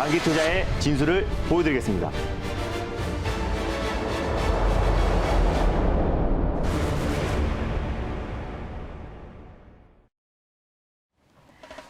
장기 투자의 진수를 보여드리겠습니다.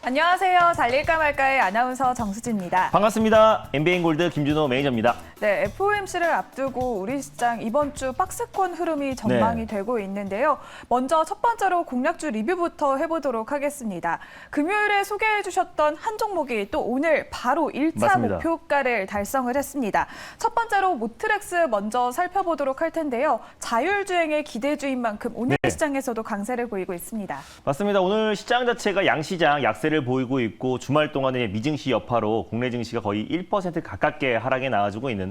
안녕하세요. 달릴까 말까의 아나운서 정수진입니다. 반갑습니다. MBN골드 김준호 매니저입니다. 네, FOMC를 앞두고 우리 시장 이번 주 박스권 흐름이 전망이 되고 있는데요. 먼저 첫 번째로 공략주 리뷰부터 해보도록 하겠습니다. 금요일에 소개해 주셨던 한 종목이 또 오늘 바로 1차 맞습니다. 목표가를 달성을 했습니다. 첫 번째로 모트렉스 먼저 살펴보도록 할 텐데요. 자율주행의 기대주인 만큼 오늘 시장에서도 강세를 보이고 있습니다. 맞습니다. 오늘 시장 자체가 양시장 약세를 보이고 있고 주말 동안에 미증시 여파로 국내 증시가 거의 1% 가깝게 하락에 나와주고 있는데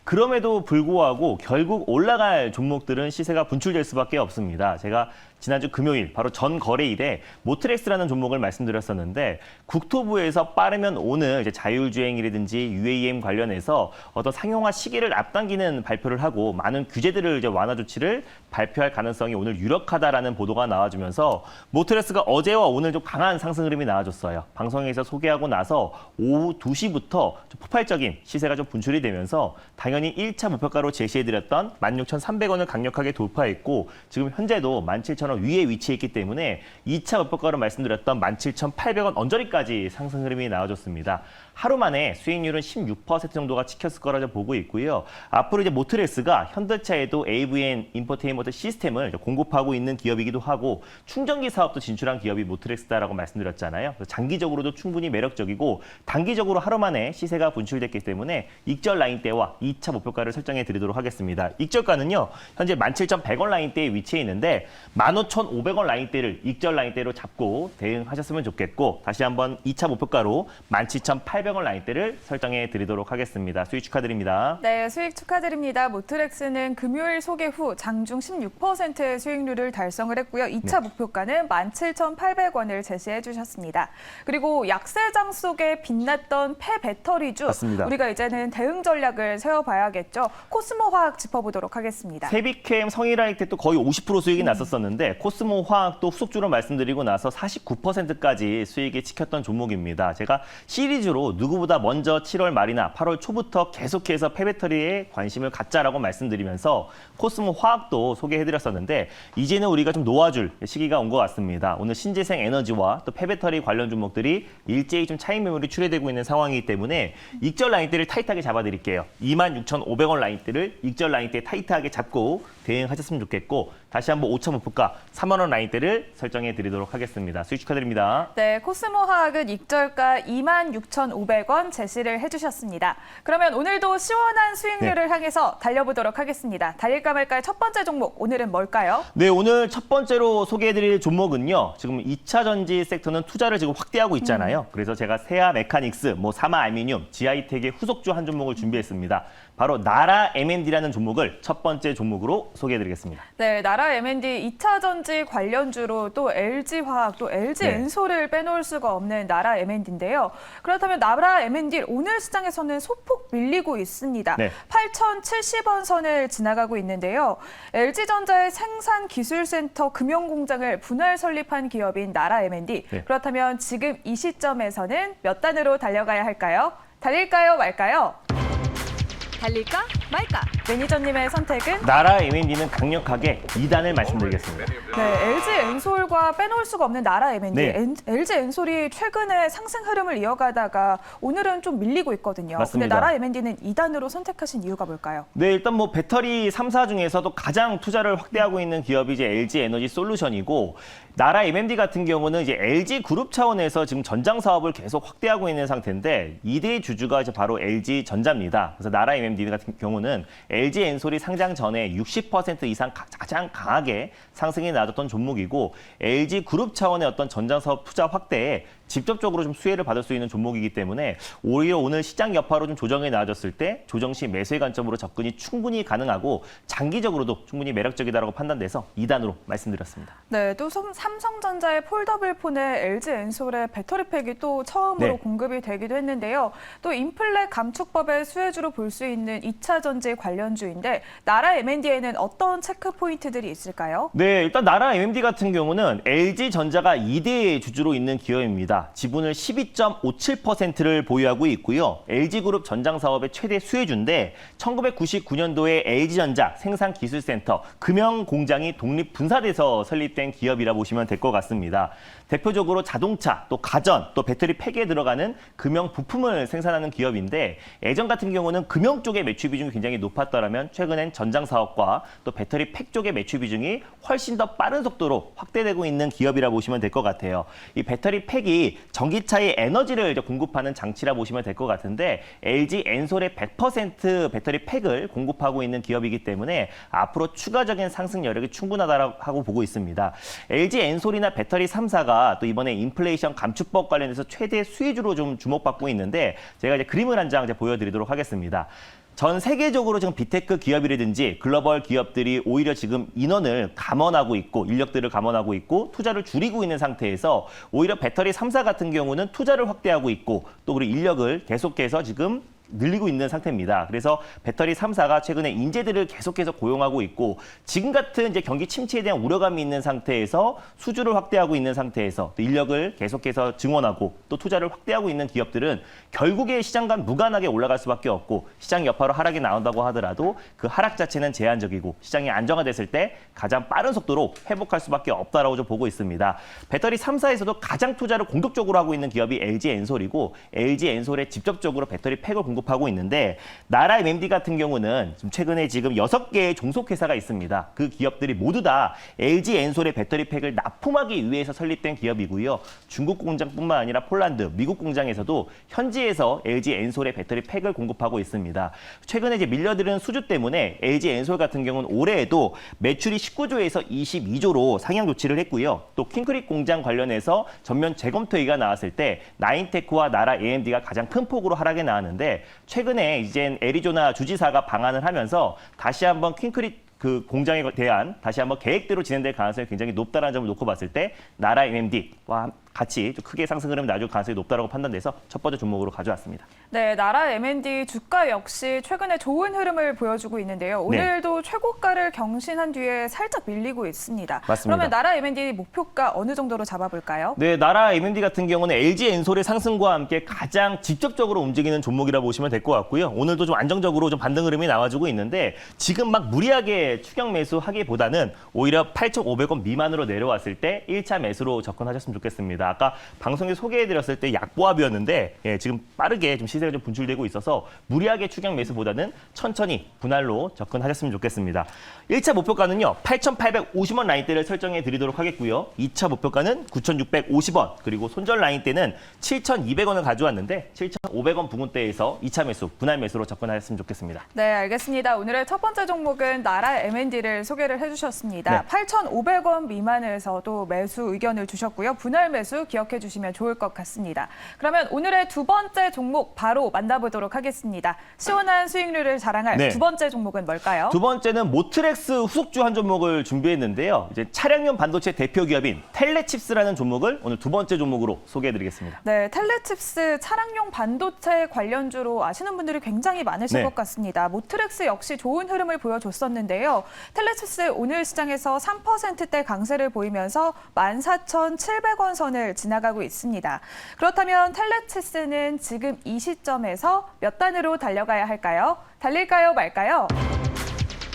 그럼에도 불구하고 결국 올라갈 종목들은 시세가 분출될 수밖에 없습니다. 제가 지난주 금요일 바로 전 거래일에 모트렉스라는 종목을 말씀드렸었는데 국토부에서 빠르면 오늘 이제 자율주행이라든지 UAM 관련해서 어떤 상용화 시기를 앞당기는 발표를 하고 많은 규제들을 이제 완화 조치를 발표할 가능성이 오늘 유력하다라는 보도가 나와주면서 모트렉스가 어제와 오늘 좀 강한 상승 흐름이 나와줬어요. 방송에서 소개하고 나서 오후 2시부터 좀 폭발적인 시세가 좀 분출이 되면서 당연히 1차 목표가로 제시해드렸던 16,300원을 강력하게 돌파했고 지금 현재도 17,000원 위에 위치했기 때문에 2차 목표가로 말씀드렸던 17,800원 언저리까지 상승 흐름이 나와줬습니다. 하루 만에 수익률은 16% 정도가 찍혔을 거라 보고 있고요. 앞으로 이제 모트렉스가 현대차에도 AVN 인포테인먼트 시스템을 공급하고 있는 기업이기도 하고 충전기 사업도 진출한 기업이 모트렉스다라고 말씀드렸잖아요. 그래서 장기적으로도 충분히 매력적이고 단기적으로 하루 만에 시세가 분출됐기 때문에 익절 라인대와 2차 목표가를 설정해 드리도록 하겠습니다. 익절가는요. 현재 17,100원 라인대에 위치해 있는데 15,500원 라인대를 익절 라인대로 잡고 대응하셨으면 좋겠고 다시 한번 2차 목표가로 17,800원 라인대를 설정해 드리도록 하겠습니다. 수익 축하드립니다. 네, 수익 축하드립니다. 모트렉스는 금요일 소개 후 장중 16%의 수익률을 달성을 했고요. 2차 목표가는 17,800원을 제시해 주셨습니다. 그리고 약세장 속에 빛났던 폐배터리주, 맞습니다. 우리가 이제는 대응 전략을 세워봐야겠죠. 코스모화학 짚어보도록 하겠습니다. 세비캠 성일화일 때 또 거의 50% 수익이 났었었는데 코스모화학도 후속주로 말씀드리고 나서 49%까지 수익이 찍혔던 종목입니다. 제가 시리즈로 누구보다 먼저 7월 말이나 8월 초부터 계속해서 폐배터리에 관심을 갖자라고 말씀드리면서 코스모화학도 소개해드렸었는데 이제는 우리가 좀 놓아줄 시기가 온 것 같습니다. 오늘 신재생 에너지와 또 폐배터리 관련 종목들이 일제히 좀 차익 매물이 출회되고 있는 상황이기 때문에 익절 라인대를 타이트하게 잡아드릴게요. 26,500원 라인대를 익절 라인대 타이트하게 잡고 대응하셨으면 좋겠고 다시 한번 5차 목표가 3만 원 라인대를 설정해 드리도록 하겠습니다. 수익 축하드립니다. 네, 코스모화학은 익절가 26,500원 제시를 해주셨습니다. 그러면 오늘도 시원한 수익률을 향해서 달려보도록 하겠습니다. 달릴까 말까의 첫 번째 종목, 오늘은 뭘까요? 네, 오늘 첫 번째로 소개해드릴 종목은요. 지금 2차 전지 섹터는 투자를 지금 확대하고 있잖아요. 그래서 제가 세아 메카닉스, 사마 알미늄, 지하이텍의 후속주 한 종목을 준비했습니다. 바로 나라 M&D라는 종목을 첫 번째 종목으로 소개해드리겠습니다. 네, 나라 M&D 2차 전지 관련주로 또 LG화학, 또 LG엔솔을 빼놓을 수가 없는 나라 M&D인데요. 그렇다면 나라 M&D 오늘 시장에서는 소폭 밀리고 있습니다. 8,070원 선을 지나가고 있는데요. LG전자의 생산기술센터 금융공장을 분할 설립한 기업인 나라 M&D. 그렇다면 지금 이 시점에서는 몇 단으로 달려가야 할까요? 달릴까요, 말까요? 달릴까 말까? 매니저님의 선택은? 나라 M&D는 강력하게 2단을 말씀드리겠습니다. 네, LG엔솔과 빼놓을 수가 없는 나라 M&D. LG엔솔이 최근에 상승 흐름을 이어가다가 오늘은 좀 밀리고 있거든요. 맞습니다. 근데 나라 M&D는 2단으로 선택하신 이유가 뭘까요? 네, 일단 배터리 3사 중에서도 가장 투자를 확대하고 있는 기업이 이제 LG 에너지 솔루션이고 나라 M&D 같은 경우는 이제 LG 그룹 차원에서 지금 전장 사업을 계속 확대하고 있는 상태인데 2대 주주가 이제 바로 LG 전자입니다. 그래서 나라 M&D 같은 경우는 LG 엔솔이 상장 전에 60% 이상 가장 강하게 상승이 나왔던 종목이고 LG 그룹 차원의 어떤 전장 사업 투자 확대에 직접적으로 좀 수혜를 받을 수 있는 종목이기 때문에 오히려 오늘 시장 여파로 좀 조정이 나와졌을 때 조정 시 매수의 관점으로 접근이 충분히 가능하고 장기적으로도 충분히 매력적이다라고 판단돼서 2단으로 말씀드렸습니다. 네, 또 삼성전자의 폴더블 폰에 LG엔솔의 배터리팩이 또 처음으로 공급이 되기도 했는데요. 또 인플레 감축법의 수혜주로 볼 수 있는 있는 2차 전지 관련주인데 나라 M&D에는 어떤 체크 포인트들이 있을까요? 네, 일단 나라 MMD 같은 경우는 LG전자가 2대 주주로 있는 기업입니다. 지분을 12.57%를 보유하고 있고요. LG그룹 전장 사업의 최대 수혜주인데 1999년도에 LG전자 생산기술센터 금형공장이 독립분사돼서 설립된 기업이라 보시면 될 것 같습니다. 대표적으로 자동차, 또 가전, 또 배터리 팩에 들어가는 금형 부품을 생산하는 기업인데 예전 같은 경우는 금형 쪽의 매출 비중이 굉장히 높았더라면 최근엔 전장 사업과 또 배터리 팩 쪽의 매출 비중이 훨씬 더 빠른 속도로 확대되고 있는 기업이라 보시면 될 것 같아요. 이 배터리 팩이 전기차의 에너지를 이제 공급하는 장치라 보시면 될 것 같은데 LG 엔솔의 100% 배터리 팩을 공급하고 있는 기업이기 때문에 앞으로 추가적인 상승 여력이 충분하다고 보고 있습니다. LG 엔솔이나 배터리 3사가 또 이번에 인플레이션 감축법 관련해서 최대 수혜주로 좀 주목받고 있는데 제가 이제 그림을 한 장 보여드리도록 하겠습니다. 전 세계적으로 지금 빅테크 기업이라든지 글로벌 기업들이 오히려 지금 인원을 감원하고 있고 인력들을 감원하고 있고 투자를 줄이고 있는 상태에서 오히려 배터리 3사 같은 경우는 투자를 확대하고 있고 또 우리 인력을 계속해서 지금 늘리고 있는 상태입니다. 그래서 배터리 3사가 최근에 인재들을 계속해서 고용하고 있고 지금 같은 이제 경기 침체에 대한 우려감이 있는 상태에서 수주를 확대하고 있는 상태에서 또 인력을 계속해서 증원하고 또 투자를 확대하고 있는 기업들은 결국에 시장과 무관하게 올라갈 수밖에 없고 시장 여파로 하락이 나온다고 하더라도 그 하락 자체는 제한적이고 시장이 안정화됐을 때 가장 빠른 속도로 회복할 수밖에 없다라고 좀 보고 있습니다. 배터리 3사에서도 가장 투자를 공격적으로 하고 있는 기업이 LG 엔솔이고 LG 엔솔에 직접적으로 배터리 팩을 공급하고 있는데 나라 MMD 같은 경우는 최근에 지금 6개의 종속회사가 있습니다. 그 기업들이 모두 다 LG 엔솔의 배터리 팩을 납품하기 위해서 설립된 기업이고요. 중국 공장뿐만 아니라 폴란드, 미국 공장에서도 현지에서 LG 엔솔의 배터리 팩을 공급하고 있습니다. 최근에 이제 밀려드는 수주 때문에 LG 엔솔 같은 경우는 올해에도 매출이 19조에서 22조로 상향 조치를 했고요. 또 킹크릭 공장 관련해서 전면 재검토회의가 나왔을 때 나인테크와 나라 AMD가 가장 큰 폭으로 하락에 나왔는데 최근에 이제 애리조나 주지사가 방한을 하면서 다시 한번 킹크릭 그 공장에 대한 다시 한번 계획대로 진행될 가능성이 굉장히 높다는 점을 놓고 봤을 때 나라 MMD와 같이 좀 크게 상승 흐름이 나올 가능성이 높다고 판단돼서 첫 번째 종목으로 가져왔습니다. 네, 나라 M&D 주가 역시 최근에 좋은 흐름을 보여주고 있는데요. 오늘도 최고가를 경신한 뒤에 살짝 밀리고 있습니다. 맞습니다. 그러면 나라 M&D 목표가 어느 정도로 잡아볼까요? 네, 나라 M&D 같은 경우는 LG 엔솔의 상승과 함께 가장 직접적으로 움직이는 종목이라 보시면 될 것 같고요. 오늘도 좀 안정적으로 좀 반등 흐름이 나와주고 있는데 지금 막 무리하게 추격 매수하기보다는 오히려 8,500원 미만으로 내려왔을 때 1차 매수로 접근하셨으면 좋겠습니다. 아까 방송에 소개해드렸을 때 약보합이었는데 지금 빠르게 좀 시세가 좀 분출되고 있어서 무리하게 추격 매수보다는 천천히 분할로 접근하셨으면 좋겠습니다. 1차 목표가는요. 8,850원 라인대를 설정해 드리도록 하겠고요. 2차 목표가는 9,650원 그리고 손절 라인대는 7,200원을 가져왔는데 7,500원 부근대에서 2차 매수, 분할 매수로 접근하셨으면 좋겠습니다. 네, 알겠습니다. 오늘의 첫 번째 종목은 나라 M&D를 소개를 해주셨습니다. 네. 8,500원 미만에서도 매수 의견을 주셨고요. 분할 매수 기억해 주시면 좋을 것 같습니다. 그러면 오늘의 두 번째 종목 바로 만나보도록 하겠습니다. 시원한 수익률을 자랑할 네. 두 번째 종목은 뭘까요? 두 번째는 모트렉스 후속주 한 종목을 준비했는데요. 이제 차량용 반도체 대표 기업인 텔레칩스라는 종목을 오늘 두 번째 종목으로 소개해드리겠습니다. 네, 텔레칩스 차량용 반도체 관련주로 아시는 분들이 굉장히 많으실 네. 것 같습니다. 모트렉스 역시 좋은 흐름을 보여줬었는데요. 텔레칩스 오늘 시장에서 3%대 강세를 보이면서 14,700원 선을 지나가고 있습니다. 그렇다면 텔레칩스는 지금 이 시점에서 몇 단으로 달려가야 할까요? 달릴까요, 말까요?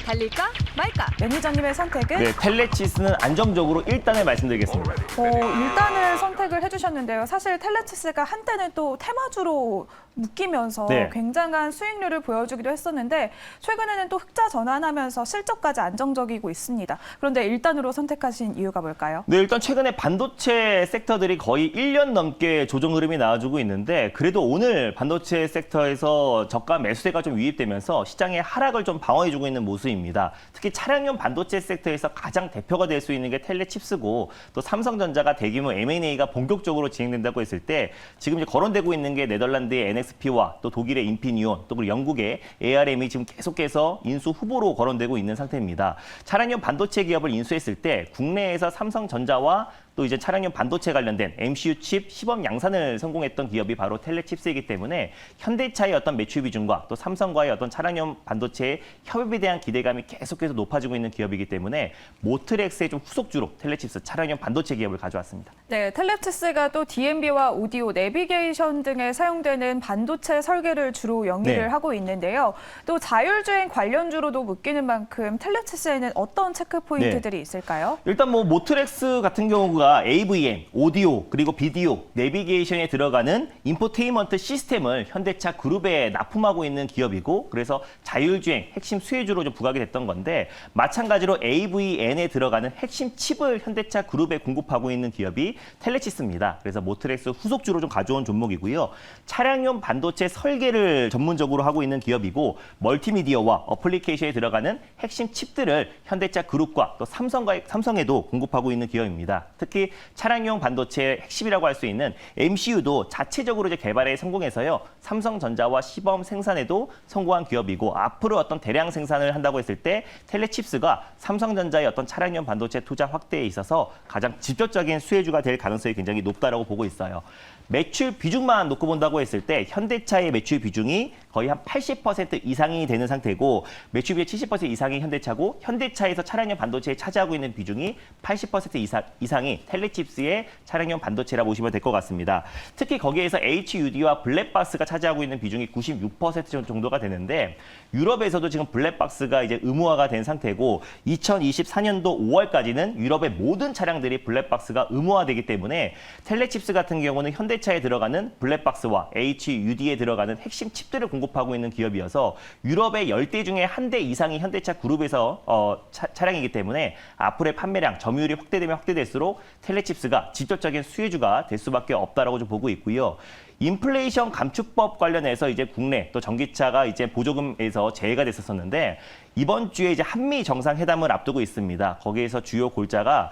달릴까 말까? 매니저님의 선택은? 네, 텔레칩스는 안정적으로 1단을 말씀드리겠습니다. 1단을 선택을 해주셨는데요. 사실 텔레칩스가 한때는 또 테마주로 묶이면서 네. 굉장한 수익률을 보여주기도 했었는데 최근에는 또 흑자 전환하면서 실적까지 안정적이고 있습니다. 그런데 1단으로 선택하신 이유가 뭘까요? 네, 일단 최근에 반도체 섹터들이 거의 1년 넘게 조정 흐름이 나와주고 있는데 그래도 오늘 반도체 섹터에서 저가 매수세가 좀 유입되면서 시장의 하락을 좀 방어해주고 있는 모습입니다. 특히 차량용 반도체 섹터에서 가장 대표가 될 수 있는 게 텔레칩스고 또 삼성전자가 대규모 M&A가 본격적으로 진행된다고 했을 때 지금 이제 거론되고 있는 게 네덜란드의 NXP와 또 독일의 인피니온 또 그리고 영국의 ARM이 지금 계속해서 인수 후보로 거론되고 있는 상태입니다. 차량용 반도체 기업을 인수했을 때 국내에서 삼성전자와 또 이제 차량용 반도체 관련된 MCU 칩 시범 양산을 성공했던 기업이 바로 텔레칩스이기 때문에 현대차의 어떤 매출 비중과 또 삼성과의 어떤 차량용 반도체의 협업에 대한 기대감이 계속해서 높아지고 있는 기업이기 때문에 모트렉스의 좀 후속주로 텔레칩스 차량용 반도체 기업을 가져왔습니다. 네, 텔레칩스가 또 DMB와 오디오, 내비게이션 등에 사용되는 반도체 설계를 주로 영위를 네. 하고 있는데요. 또 자율주행 관련주로도 묶이는 만큼 텔레칩스에는 어떤 체크 포인트들이 있을까요? 일단 뭐 모트렉스 같은 경우가 AVM, 오디오, 그리고 비디오, 내비게이션에 들어가는 인포테인먼트 시스템을 현대차 그룹에 납품하고 있는 기업이고 그래서 자율주행 핵심 수혜주로 좀 부각이 됐던 건데 마찬가지로 AVN에 들어가는 핵심 칩을 현대차 그룹에 공급하고 있는 기업이 텔레칩스입니다. 그래서 모트렉스 후속주로 좀 가져온 종목이고요. 차량용 반도체 설계를 전문적으로 하고 있는 기업이고 멀티미디어와 어플리케이션에 들어가는 핵심 칩들을 현대차 그룹과 또 삼성에도 공급하고 있는 기업입니다. 특히 차량용 반도체의 핵심이라고 할 수 있는 MCU도 자체적으로 이제 개발에 성공해서요. 삼성전자와 시범 생산에도 성공한 기업이고 앞으로 어떤 대량 생산을 한다고 했을 때 텔레칩스가 삼성전자의 어떤 차량용 반도체 투자 확대에 있어서 가장 직접적인 수혜주가 될 가능성이 굉장히 높다라고 보고 있어요. 매출 비중만 놓고 본다고 했을 때 현대차의 매출 비중이 거의 한 80% 이상이 되는 상태고 매출 비의 70% 이상이 현대차고 현대차에서 차량용 반도체에 차지하고 있는 비중이 80% 이상이 텔레칩스의 차량용 반도체라 보시면 될 것 같습니다. 특히 거기에서 HUD와 블랙박스가 차지하고 있는 비중이 96% 정도가 되는데 유럽에서도 지금 블랙박스가 이제 의무화가 된 상태고 2024년도 5월까지는 유럽의 모든 차량들이 블랙박스가 의무화되기 때문에 텔레칩스 같은 경우는 현대차에 들어가는 블랙박스와 HUD에 들어가는 핵심 칩들을 공급하고 있는 기업이어서 유럽의 10대 중에 한 대 이상이 현대차 그룹에서 차량이기 때문에 앞으로의 판매량, 점유율이 확대되면 확대될수록 텔레칩스가 직접적인 수혜주가 될 수밖에 없다라고 좀 보고 있고요. 인플레이션 감축법 관련해서 이제 국내 또 전기차가 이제 보조금에서 제외가 됐었는데 이번 주에 이제 한미 정상회담을 앞두고 있습니다. 거기에서 주요 골자가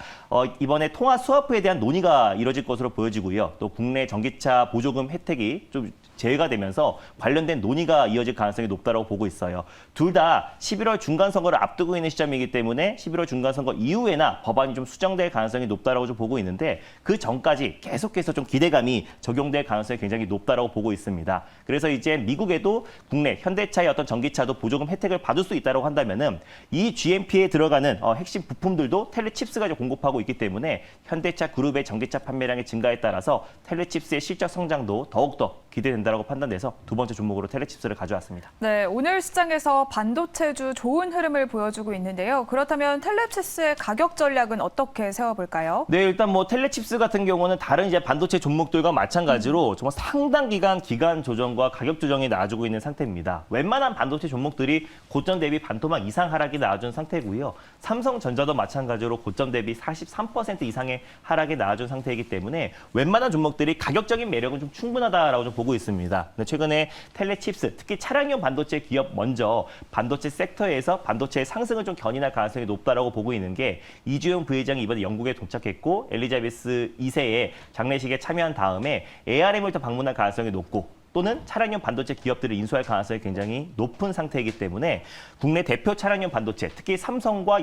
이번에 통화 스와프에 대한 논의가 이뤄질 것으로 보여지고요. 또 국내 전기차 보조금 혜택이 좀 제외가 되면서 관련된 논의가 이어질 가능성이 높다고 보고 있어요. 둘 다 11월 중간선거를 앞두고 있는 시점이기 때문에 11월 중간선거 이후에나 법안이 좀 수정될 가능성이 높다고 좀 보고 있는데 그 전까지 계속해서 좀 기대감이 적용될 가능성이 굉장히 높다고 보고 있습니다. 그래서 이제 미국에도 국내 현대차의 어떤 전기차도 보조금 혜택을 받을 수 있다고 한다면은 이 GMP에 들어가는 핵심 부품들도 텔레칩스가 공급하고 있기 때문에 현대차 그룹의 전기차 판매량의 증가에 따라서 텔레칩스의 실적 성장도 더욱더 기대된다고 판단돼서 두 번째 종목으로 텔레칩스를 가져왔습니다. 네, 오늘 시장에서 반도체주 좋은 흐름을 보여주고 있는데요. 그렇다면 텔레칩스의 가격 전략은 어떻게 세워볼까요? 네, 일단 뭐 텔레칩스 같은 경우는 다른 이제 반도체 종목들과 마찬가지로 정말 상당 기간 조정과 가격 조정이 나와주고 있는 상태입니다. 웬만한 반도체 종목들이 고점 대비 반토막 이상 하락이 나와준 상태고요. 삼성전자도 마찬가지로 고점 대비 43% 이상의 하락이 나와준 상태이기 때문에 웬만한 종목들이 가격적인 매력은 좀 충분하다라고 좀 보고 있습니다. 최근에 텔레칩스, 특히 차량용 반도체 기업 먼저 반도체 섹터에서 반도체의 상승을 좀 견인할 가능성이 높다라고 보고 있는 게 이주영 부회장이 이번에 영국에 도착했고 엘리자베스 2세의 장례식에 참여한 다음에 ARM을 더 방문할 가능성이 높고 또는 차량용 반도체 기업들을 인수할 가능성이 굉장히 높은 상태이기 때문에 국내 대표 차량용 반도체, 특히 삼성과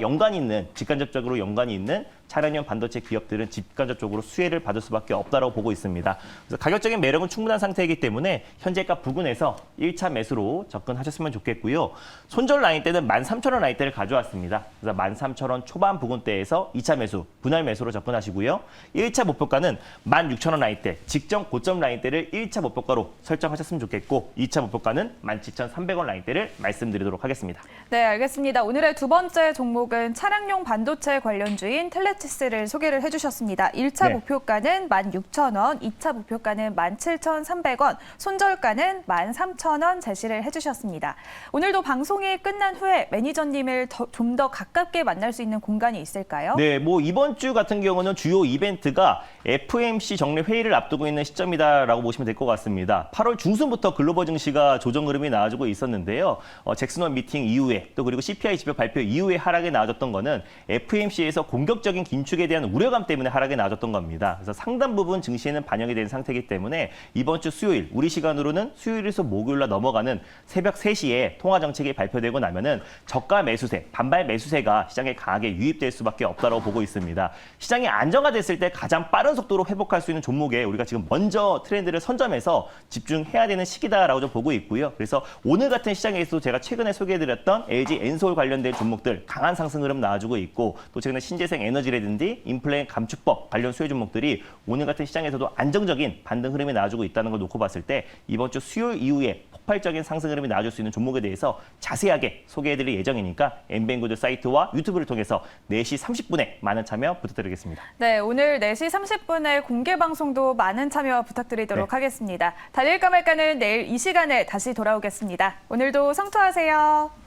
직간접적으로 연관이 있는 차량용 반도체 기업들은 직간접적으로 수혜를 받을 수밖에 없다고 보고 있습니다. 그래서 가격적인 매력은 충분한 상태이기 때문에 현재가 부근에서 1차 매수로 접근하셨으면 좋겠고요. 손절 라인대는 13,000원 라인대를 가져왔습니다. 그래서 13,000원 초반 부근대에서 2차 매수, 분할 매수로 접근하시고요. 1차 목표가는 16,000원 라인대, 직전 고점 라인대를 1차 목표가로 설정하셨으면 좋겠고 2차 목표가는 17,300원 라인대를 말씀드리도록 하겠습니다. 네, 알겠습니다. 오늘의 두 번째 종목은 차량용 반도체 관련주인 텔레칩스를 소개를 해주셨습니다. 1차 네. 목표가는 16,000원, 2차 목표가는 17,300원, 손절가는 13,000원 제시를 해주셨습니다. 오늘도 방송이 끝난 후에 매니저님을 좀 더 가깝게 만날 수 있는 공간이 있을까요? 네, 뭐 이번 주 같은 경우는 주요 이벤트가 FMC 정례 회의를 앞두고 있는 시점이다라고 보시면 될 것 같습니다. 8월 중순부터 글로벌 증시가 조정 흐름이 나와주고 있었는데요. 잭슨원 미팅 이후에 또 그리고 CPI 지표 발표 이후에 하락이 나와줬던 거는 FMC에서 공격적인 긴축에 대한 우려감 때문에 하락이 나아졌던 겁니다. 그래서 상당 부분 증시에는 반영이 된 상태이기 때문에 이번 주 수요일, 우리 시간으로는 수요일에서 목요일로 넘어가는 새벽 3시에 통화 정책이 발표되고 나면은 저가 매수세, 반발 매수세가 시장에 강하게 유입될 수밖에 없다고 보고 있습니다. 시장이 안정화됐을 때 가장 빠른 속도로 회복할 수 있는 종목에 우리가 지금 먼저 트렌드를 선점해서 집중해야 되는 시기다라고 좀 보고 있고요. 그래서 오늘 같은 시장에서도 제가 최근에 소개해드렸던 LG 엔솔 관련된 종목들 강한 상승 흐름 나와주고 있고 또 최근에 신재생 에너지라든지 인플레 감축법 관련 수혜 종목들이 오늘 같은 시장에서도 안정적인 반등 흐름이 나와주고 있다는 걸 놓고 봤을 때 이번 주 수요일 이후에 폭발적인 상승 흐름이 나와줄 수 있는 종목에 대해서 자세하게 소개해드릴 예정이니까 엠뱅구드 사이트와 유튜브를 통해서 4시 30분에 많은 참여 부탁드리겠습니다. 네, 오늘 4시 30분에 공개 방송도 많은 참여 부탁드리도록 하겠습니다. 달릴까 말까는 내일 이 시간에 다시 돌아오겠습니다. 오늘도 성투하세요.